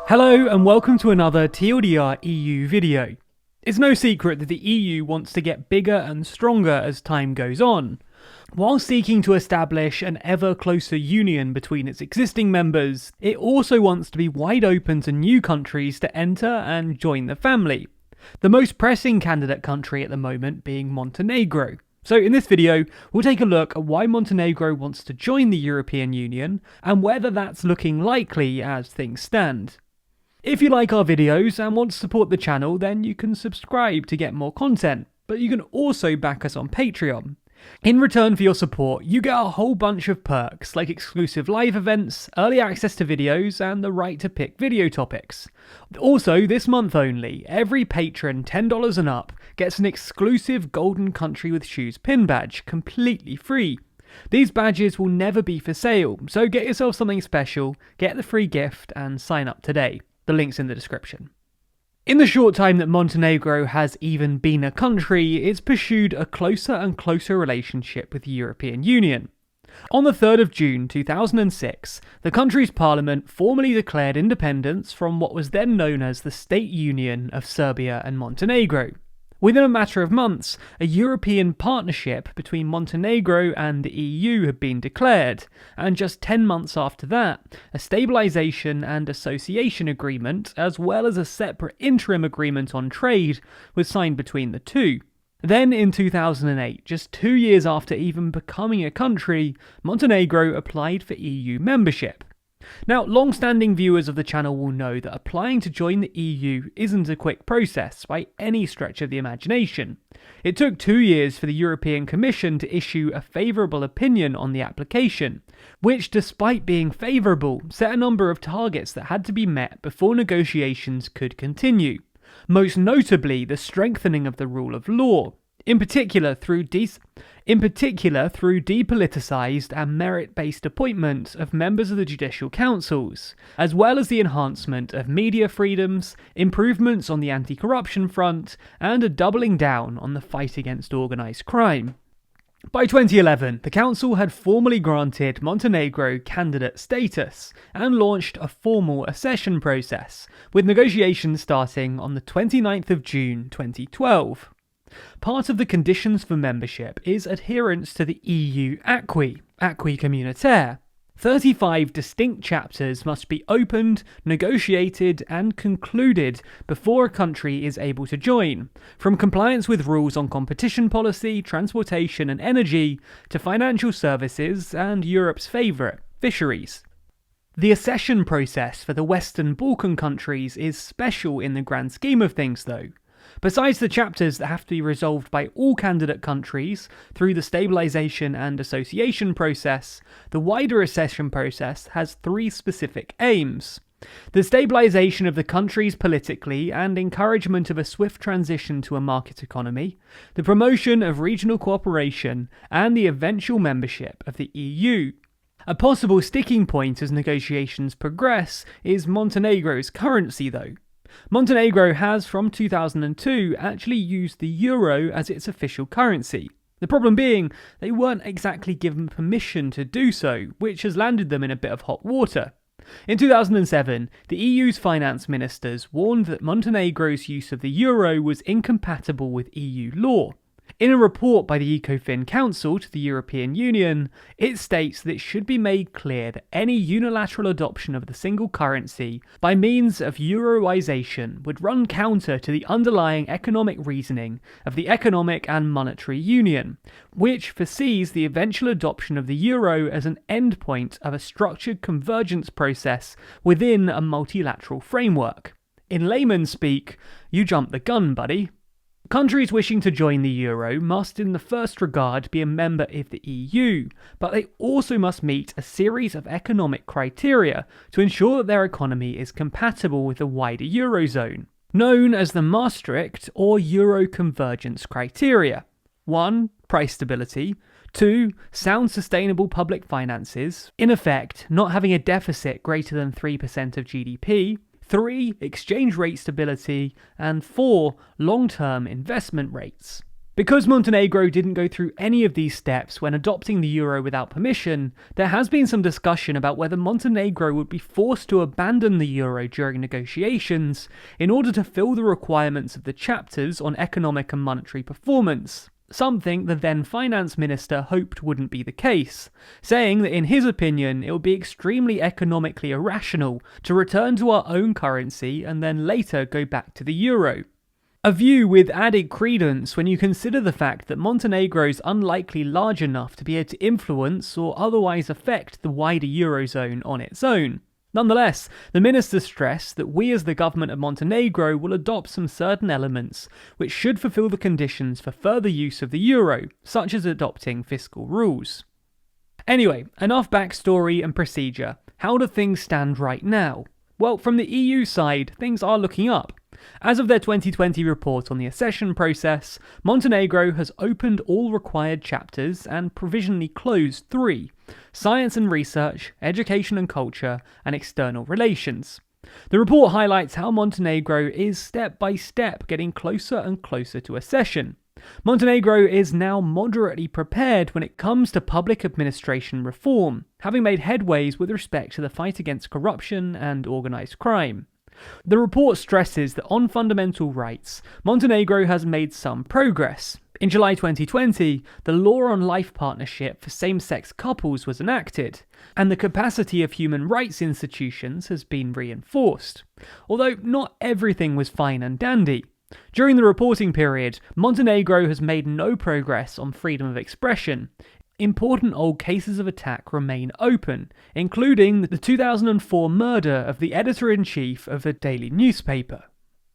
Hello and welcome to another TLDR EU video. It's no secret that the EU wants to get bigger and stronger as time goes on. While seeking to establish an ever closer union between its existing members, it also wants to be wide open to new countries to enter and join the family. The most pressing candidate country at the moment being Montenegro. So in this video, we'll take a look at why Montenegro wants to join the European Union and whether that's looking likely as things stand. If you like our videos and want to support the channel, then you can subscribe to get more content, but you can also back us on Patreon. In return for your support, you get a whole bunch of perks like exclusive live events, early access to videos, and the right to pick video topics. Also, this month only, every patron $10 and up gets an exclusive Golden Country with Shoes pin badge, completely free. These badges will never be for sale, so get yourself something special, get the free gift, and sign up today. The link's in the description. In the short time that Montenegro has even been a country, it's pursued a closer and closer relationship with the European Union. On the 3rd of June 2006, the country's parliament formally declared independence from what was then known as the State Union of Serbia and Montenegro. Within a matter of months, a European partnership between Montenegro and the EU had been declared, and just 10 months after that, a stabilisation and association agreement, as well as a separate interim agreement on trade, was signed between the two. Then in 2008, just 2 years after even becoming a country, Montenegro applied for EU membership. Now, long-standing viewers of the channel will know that applying to join the EU isn't a quick process by any stretch of the imagination. It took 2 years for the European Commission to issue a favourable opinion on the application, which, despite being favourable, set a number of targets that had to be met before negotiations could continue. Most notably, the strengthening of the rule of law, in particular through depoliticised and merit-based appointment of members of the judicial councils, as well as the enhancement of media freedoms, improvements on the anti-corruption front, and a doubling down on the fight against organised crime. By 2011, the council had formally granted Montenegro candidate status and launched a formal accession process, with negotiations starting on the 29th of June 2012. Part of the conditions for membership is adherence to the EU acquis communautaire. 35 distinct chapters must be opened, negotiated, and concluded before a country is able to join, from compliance with rules on competition policy, transportation and energy, to financial services and Europe's favourite, fisheries. The accession process for the Western Balkan countries is special in the grand scheme of things though. Besides the chapters that have to be resolved by all candidate countries through the stabilisation and association process, the wider accession process has 3 specific aims. The stabilisation of the countries politically and encouragement of a swift transition to a market economy, the promotion of regional cooperation, and the eventual membership of the EU. A possible sticking point as negotiations progress is Montenegro's currency though. Montenegro has, from 2002, actually used the euro as its official currency. The problem being, they weren't exactly given permission to do so, which has landed them in a bit of hot water. In 2007, the EU's finance ministers warned that Montenegro's use of the euro was incompatible with EU law. In a report by the ECOFIN Council to the European Union, it states that it should be made clear that any unilateral adoption of the single currency by means of euroization would run counter to the underlying economic reasoning of the Economic and Monetary Union, which foresees the eventual adoption of the euro as an endpoint of a structured convergence process within a multilateral framework. In layman's speak, you jumped the gun, buddy. Countries wishing to join the euro must in the first regard be a member of the EU, but they also must meet a series of economic criteria to ensure that their economy is compatible with the wider eurozone, known as the Maastricht or Euro convergence criteria. 1. Price stability. 2. Sound sustainable public finances, in effect not having a deficit greater than 3% of GDP. 3. Exchange rate stability, and 4. Long-term investment rates. Because Montenegro didn't go through any of these steps when adopting the euro without permission, there has been some discussion about whether Montenegro would be forced to abandon the euro during negotiations in order to fill the requirements of the chapters on economic and monetary performance, something the then finance minister hoped wouldn't be the case, saying that in his opinion it would be extremely economically irrational to return to our own currency and then later go back to the euro. A view with added credence when you consider the fact that Montenegro is unlikely large enough to be able to influence or otherwise affect the wider Eurozone on its own. Nonetheless, the minister stressed that we as the government of Montenegro will adopt some certain elements which should fulfill the conditions for further use of the euro, such as adopting fiscal rules. Anyway, enough backstory and procedure. How do things stand right now? Well, from the EU side, things are looking up. As of their 2020 report on the accession process, Montenegro has opened all required chapters and provisionally closed 3: science and research, education and culture, and external relations. The report highlights how Montenegro is step by step getting closer and closer to accession. Montenegro is now moderately prepared when it comes to public administration reform, having made headways with respect to the fight against corruption and organised crime. The report stresses that on fundamental rights, Montenegro has made some progress. In July 2020, the law on life partnership for same-sex couples was enacted, and the capacity of human rights institutions has been reinforced. Although not everything was fine and dandy. During the reporting period, Montenegro has made no progress on freedom of expression. Important old cases of attack remain open, including the 2004 murder of the editor-in-chief of a daily newspaper.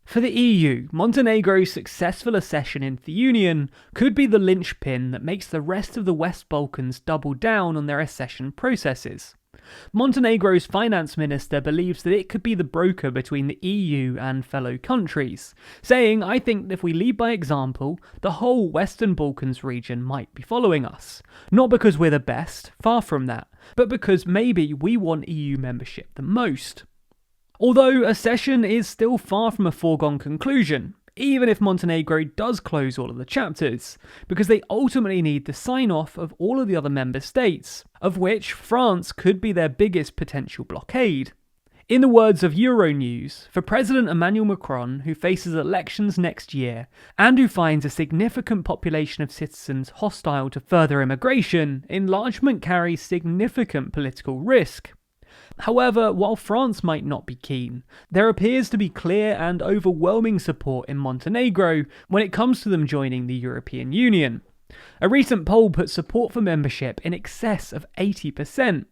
For the EU, Montenegro's successful accession into the Union could be the linchpin that makes the rest of the West Balkans double down on their accession processes. Montenegro's finance minister believes that it could be the broker between the EU and fellow countries, saying, "I think that if we lead by example, the whole Western Balkans region might be following us. Not because we're the best, far from that, but because maybe we want EU membership the most." Although accession is still far from a foregone conclusion, even if Montenegro does close all of the chapters, because they ultimately need the sign-off of all of the other member states, of which France could be their biggest potential blockade. In the words of Euronews, for President Emmanuel Macron, who faces elections next year, and who finds a significant population of citizens hostile to further immigration, enlargement carries significant political risk. However, while France might not be keen, there appears to be clear and overwhelming support in Montenegro when it comes to them joining the European Union. A recent poll put support for membership in excess of 80%,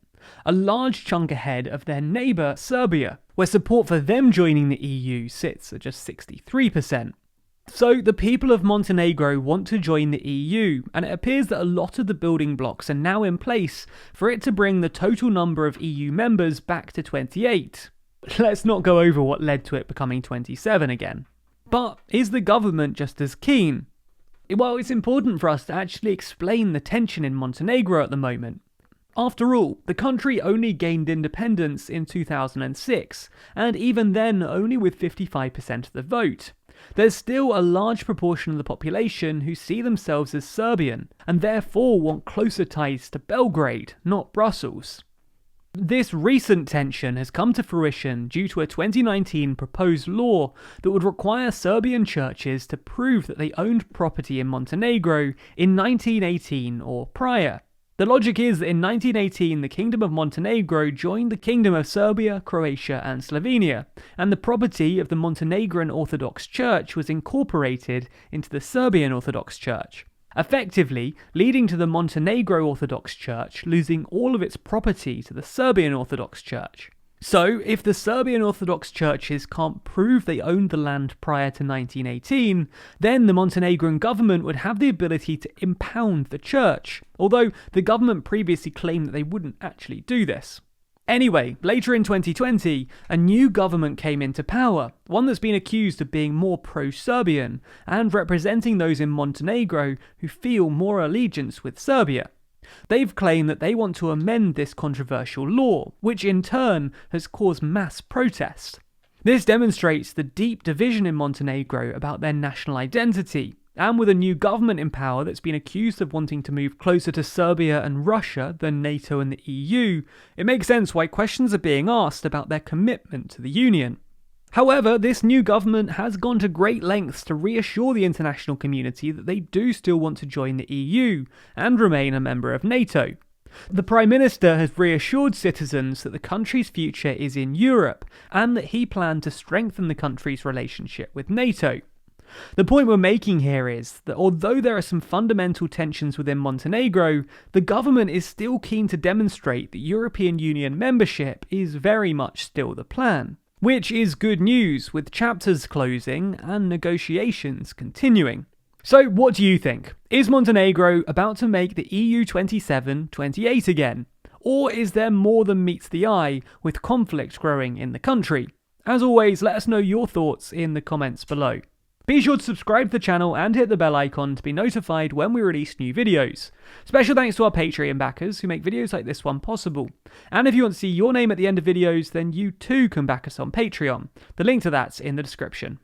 a large chunk ahead of their neighbour Serbia, where support for them joining the EU sits at just 63%. So the people of Montenegro want to join the EU, and it appears that a lot of the building blocks are now in place for it to bring the total number of EU members back to 28. Let's not go over what led to it becoming 27 again. But is the government just as keen? Well, it's important for us to actually explain the tension in Montenegro at the moment. After all, the country only gained independence in 2006, and even then only with 55% of the vote. There's still a large proportion of the population who see themselves as Serbian, and therefore want closer ties to Belgrade, not Brussels. This recent tension has come to fruition due to a 2019 proposed law that would require Serbian churches to prove that they owned property in Montenegro in 1918 or prior. The logic is that in 1918 the Kingdom of Montenegro joined the Kingdom of Serbia, Croatia and Slovenia, and the property of the Montenegrin Orthodox Church was incorporated into the Serbian Orthodox Church, effectively leading to the Montenegro Orthodox Church losing all of its property to the Serbian Orthodox Church. So, if the Serbian Orthodox churches can't prove they owned the land prior to 1918, then the Montenegrin government would have the ability to impound the church, although the government previously claimed that they wouldn't actually do this. Anyway, later in 2020, a new government came into power, one that's been accused of being more pro-Serbian, and representing those in Montenegro who feel more allegiance with Serbia. They've claimed that they want to amend this controversial law, which in turn has caused mass protest. This demonstrates the deep division in Montenegro about their national identity, And with a new government in power that's been accused of wanting to move closer to Serbia and Russia than NATO and the EU, it makes sense why questions are being asked about their commitment to the Union. However, this new government has gone to great lengths to reassure the international community that they do still want to join the EU and remain a member of NATO. The Prime Minister has reassured citizens that the country's future is in Europe and that he planned to strengthen the country's relationship with NATO. The point we're making here is that although there are some fundamental tensions within Montenegro, the government is still keen to demonstrate that European Union membership is very much still the plan. Which is good news, with chapters closing and negotiations continuing. So what do you think? Is Montenegro about to make the EU 27-28 again? Or is there more than meets the eye, with conflict growing in the country? As always, let us know your thoughts in the comments below. Be sure to subscribe to the channel and hit the bell icon to be notified when we release new videos. Special thanks to our Patreon backers who make videos like this one possible. And if you want to see your name at the end of videos, then you too can back us on Patreon. The link to that's in the description.